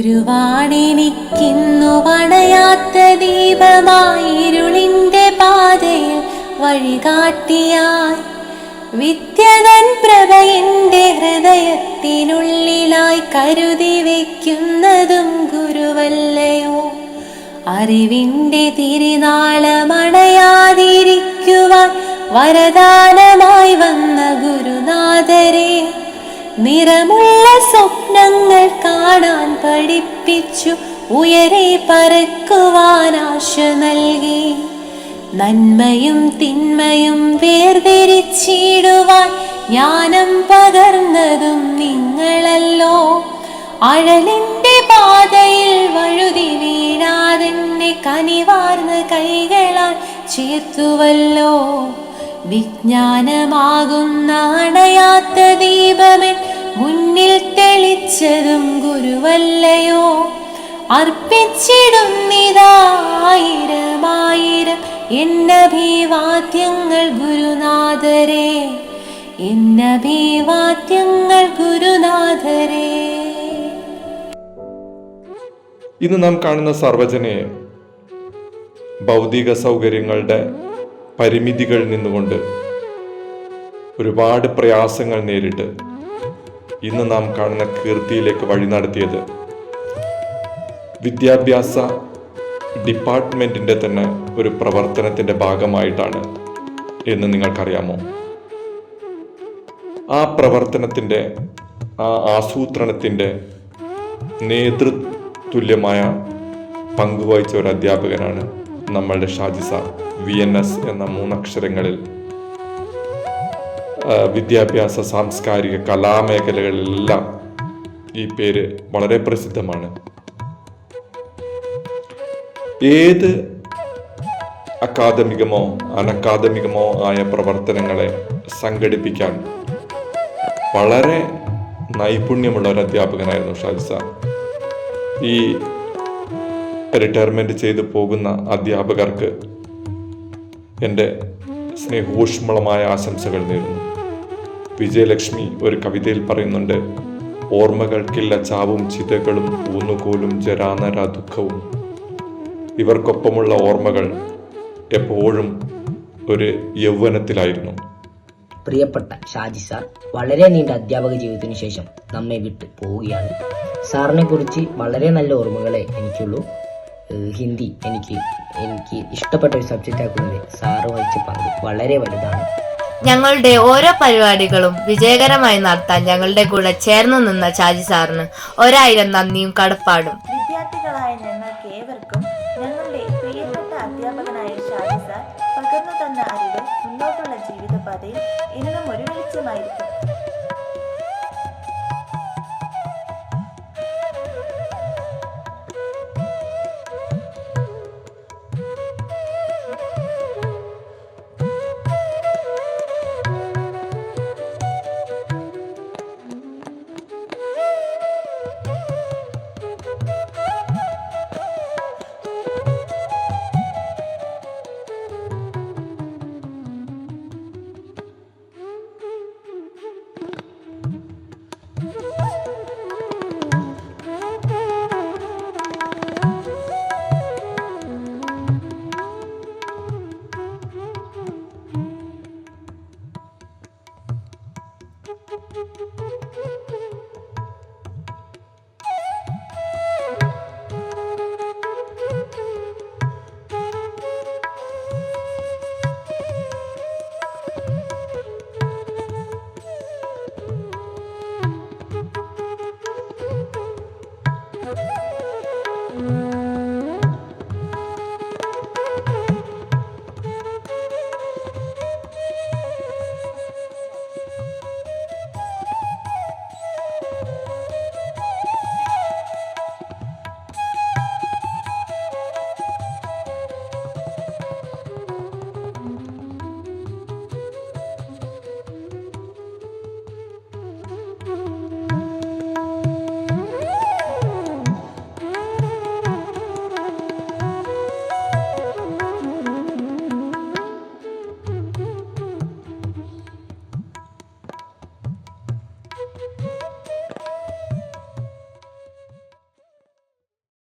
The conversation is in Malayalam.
ഗുരുവാണെനിക്കിന്നു വണയാത്ത ദീപമായിരുളിന്റെ പാതയിൽ വഴികാട്ടിയായി വിദ്യതൻ പ്രഭ എൻ്റെ ഹൃദയത്തിനുള്ളിലായി കരുതി വയ്ക്കുന്നതും ഗുരുവല്ലയോ. അറിവിൻ്റെ തിരുനാളമണയാതിരിക്കുവാൻ വരദാനമായി വന്ന ഗുരുനാഥരെ, നിറമുള്ള സ്വപ്നങ്ങൾ കാണാൻ പഠിപ്പിച്ചു ഉയരെ പറക്കുവാൻ ആശ നൽകി. നന്മയും തിന്മയും വേർതിരിച്ചിടുവാൻ ജ്ഞാനം പകർന്നതും നിങ്ങളല്ലോ. അഴലിൻ്റെ പാതയിൽ വഴുതി വീഴാതെന്നെ കനിവാർന്ന കൈകളാൽ ചേർത്തുവല്ലോ. വിജ്ഞാനമാകുന്ന അണയാത്ത ദീപമൻ മുന്നിൽ തെളിച്ചതും ഗുരുവല്ലയോ. അർപ്പിച്ചിടുന്നിതായിരമായിരം എന്നഭിവാദ്യങ്ങൾ ഗുരുനാഥരെ, എന്നഭിവാദ്യങ്ങൾ ഗുരുനാഥരെ. ഇന്ന് നാം കാണുന്ന സർവജനയെ ഭൗതിക സൗകര്യങ്ങളുടെ പരിമിതികളിൽ നിന്നുകൊണ്ട് ഒരുപാട് പ്രയാസങ്ങൾ നേരിട്ട് ഇന്ന് നാം കാണുന്ന കീർത്തിയിലേക്ക് വഴി നടത്തിയത് വിദ്യാഭ്യാസ ഡിപ്പാർട്ട്മെന്റിന്റെ തന്നെ ഒരു പ്രവർത്തനത്തിന്റെ ഭാഗമായിട്ടാണ് എന്ന് നിങ്ങൾക്കറിയാമോ? ആ പ്രവർത്തനത്തിന്റെ ആ ആസൂത്രണത്തിന്റെ നേതൃതുല്യമായ പങ്കുവഹിച്ച ഒരു അധ്യാപകനാണ് നമ്മളുടെ ഷാജി സാർ. VNS എന്ന 3 അക്ഷരങ്ങളിൽ വിദ്യാഭ്യാസ, സാംസ്കാരിക, കലാമേഖലകളിലെല്ലാം ഈ പേര് വളരെ പ്രസിദ്ധമാണ്. ഏത് അക്കാദമികമോ അനക്കാദമികമോ ആയ പ്രവർത്തനങ്ങളെ സംഘടിപ്പിക്കാൻ വളരെ നൈപുണ്യമുള്ള ഒരു അധ്യാപകനായിരുന്നു ഷാജി സാർ. ഈ റിട്ടയർമെന്റ് ചെയ്തു പോകുന്ന അധ്യാപകർക്ക് എൻ്റെ സ്നേഹോഷ്മളമായ ആശംസകൾ നേരുന്നു. വിജയലക്ഷ്മി ഒരു കവിതയിൽ പറയുന്നുണ്ട്, ഓർമ്മകൾക്കില്ല ചാവും ചിതകളും ഊന്നുകോലും ജരാനര ദുഃഖവും. ഇവർക്കൊപ്പമുള്ള ഓർമ്മകൾ എപ്പോഴും ഒരു യൗവനത്തിലായിരുന്നു. പ്രിയപ്പെട്ട ഷാജി സാർ വളരെ നീണ്ട അധ്യാപക ജീവിതത്തിനു ശേഷം നമ്മെ വിട്ട് പോവുകയാണ്. സാറിനെ കുറിച്ച് വളരെ നല്ല ഓർമ്മകളെ എനിക്കുള്ളൂ. ഹിന്ദി എനിക്ക് ഇഷ്ടപ്പെട്ട ഒരു സബ്ജക്റ്റ് ആക്കുന്നത് സാറ് വഹിച്ച പങ്ക് വളരെ വലുതാണ്. ഞങ്ങളുടെ ഓരോ പരിപാടികളും വിജയകരമായി നടത്താൻ ഞങ്ങളുടെ കൂടെ ചേർന്നു നിന്ന ഷാജി സാറിന് 1000 നന്ദിയും കടപ്പാടും. വിദ്യാർത്ഥികളായ ഞങ്ങൾക്ക് ഏവർക്കും ഞങ്ങളുടെ പ്രിയപ്പെട്ട അധ്യാപകനായ ഷാജി സാർ പകർന്നു തന്ന അറിവ് മുന്നോട്ടുള്ള ജീവിതപാതയിൽ എന്നും ഒരു വെളിച്ചമായിരിക്കും.